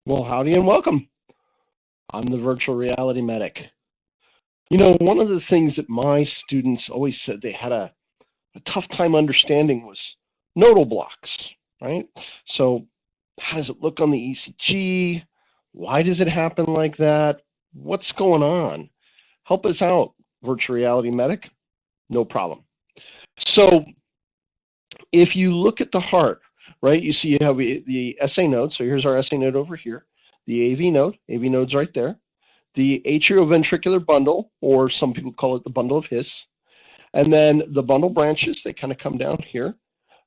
Well, howdy and welcome. I'm the virtual reality medic. You know, one of the things that my students always said they had a tough time understanding was nodal blocks, right? So, how does it look on the ECG? Why does it happen like that? What's going on? Help us out, virtual reality medic. No problem. So, if you look at the heart, right, you see you have the SA node. So, here's our SA node over here, the AV node's right there. The atrioventricular bundle, or some people call it the bundle of His, and then the bundle branches, they kind of come down here,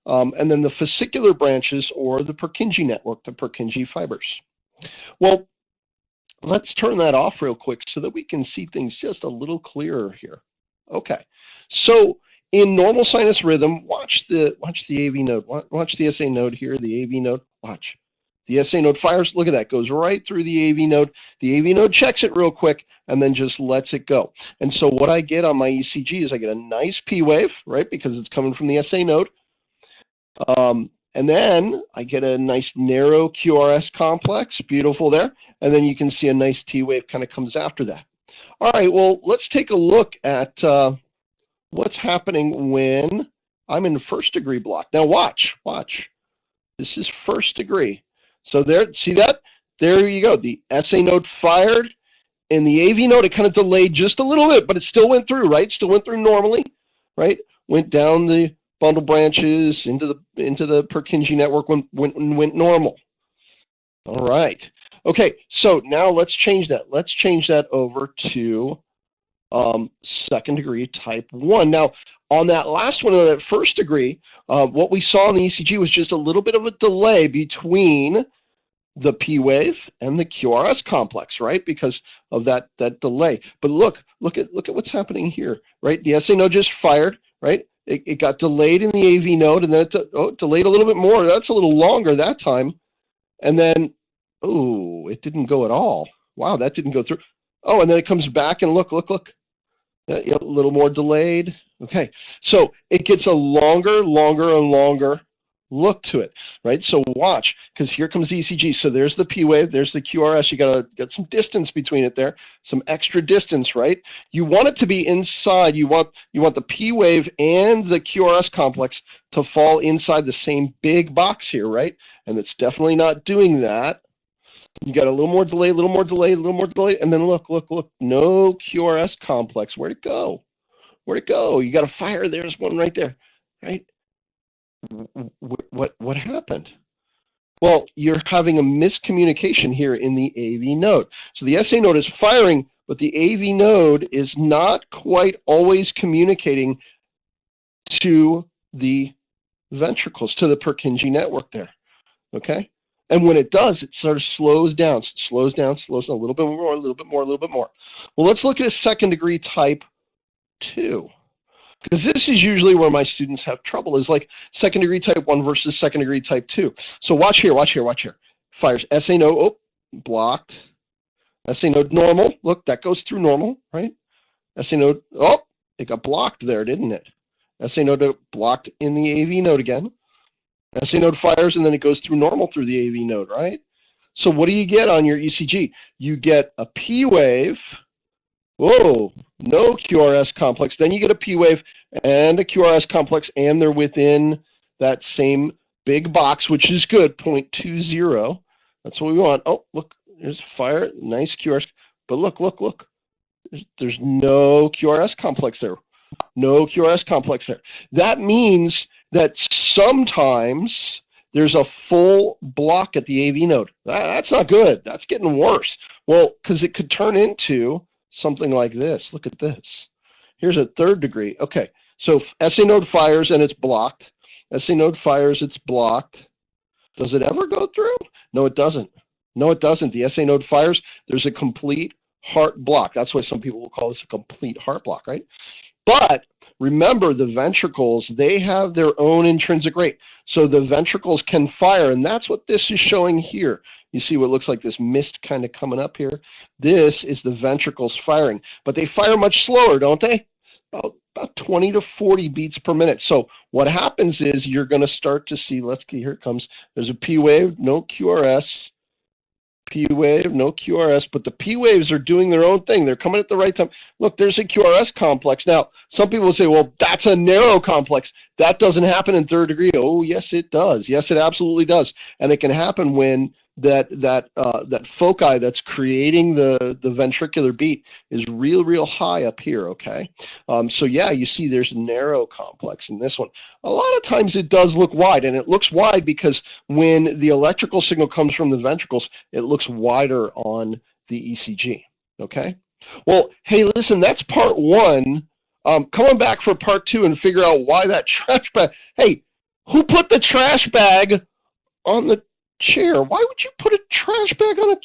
and then the fascicular branches, or the Purkinje network, the Purkinje fibers. Well, let's turn that off real quick so that we can see things just a little clearer here. Okay, so in normal sinus rhythm, watch the AV node, watch the SA node here, the AV node, watch. The SA node fires, look at that, goes right through the AV node. The AV node checks it real quick and then just lets it go. And so what I get on my ECG is I get a nice P wave, right, because it's coming from the SA node. And then I get a nice narrow QRS complex, beautiful there. And then you can see a nice T wave kind of comes after that. All right, well, let's take a look at what's happening when I'm in first degree block. Now watch. This is first degree. So there, see that? There you go. The SA node fired, and the AV node, it kind of delayed just a little bit, but it still went through, right? Still went through normally, right? Went down the bundle branches into the Purkinje network, went normal. All right. Okay, so now let's change that. Let's change that over to second degree type 1. Now, on that last one, on that first degree, what we saw in the ECG was just a little bit of a delay between the P wave and the QRS complex, right? Because of that delay. But look at what's happening here, right? The SA node just fired, right? It got delayed in the AV node, and then it delayed a little bit more. That's a little longer that time. And then, oh, it didn't go at all. Wow, that didn't go through. Oh, and then it comes back and look. A little more delayed. Okay, so it gets a longer and longer look to it, right? So watch, because here comes the ECG. So there's the P wave, there's the QRS. You gotta get some distance between it there, some extra distance, right? You want it to be inside. You want the P wave and the QRS complex to fall inside the same big box here, right? And it's definitely not doing that. You got a little more delay, and then look, no QRS complex. Where'd it go? You got a fire, there's one right there, right? What happened? Well, you're having a miscommunication here in the AV node. So the SA node is firing, but the AV node is not quite always communicating to the ventricles, to the Purkinje network there, okay? And when it does, it sort of slows down a little bit more. Well, let's look at a second degree type 2. Because this is usually where my students have trouble, is like second degree type 1 versus second degree type 2. So watch here. Fires SA node, oh, blocked. SA node normal, look, that goes through normal, right? SA node, oh, it got blocked there, didn't it? SA node blocked in the AV node again. SA node fires, and then it goes through normal through the AV node, right? So what do you get on your ECG? You get a P wave. Whoa, no QRS complex. Then you get a P wave and a QRS complex, and they're within that same big box, which is good, 0.20. That's what we want. Oh, look, there's a fire, nice QRS. But look. There's no QRS complex there. No QRS complex there. That means that sometimes there's a full block at the AV node. That's not good. That's getting worse. Well, because it could turn into something like this. Look at this. Here's a third degree. Okay, so SA node fires and it's blocked. SA node fires, it's blocked. Does it ever go through? No, it doesn't. The SA node fires, there's a complete heart block. That's why some people will call this a complete heart block, right? But remember, the ventricles, they have their own intrinsic rate. So the ventricles can fire, and that's what this is showing here. You see what looks like this mist kind of coming up here? This is the ventricles firing. But they fire much slower, don't they? About 20 to 40 beats per minute. So what happens is you're going to start to see, here it comes. There's a P wave, no QRS. P wave, no QRS, but the P waves are doing their own thing. They're coming at the right time. Look, there's a QRS complex. Now, some people say, well, that's a narrow complex. That doesn't happen in third degree. Oh, yes, it does. Yes, it absolutely does. And it can happen when that foci that's creating the ventricular beat is real high up here, okay? So yeah, you see there's a narrow complex in this one. A lot of times it does look wide, and it looks wide because when the electrical signal comes from the ventricles, it looks wider on the ECG, okay? Well, hey, listen, that's part one. Coming back for part two and figure out why that trash bag, hey, who put the trash bag on the chair? Why would you put a trash bag on a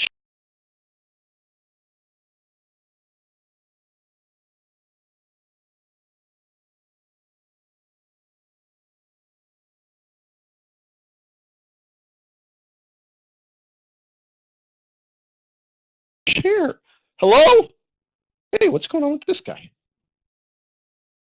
chair? Hello? Hey, what's going on with this guy?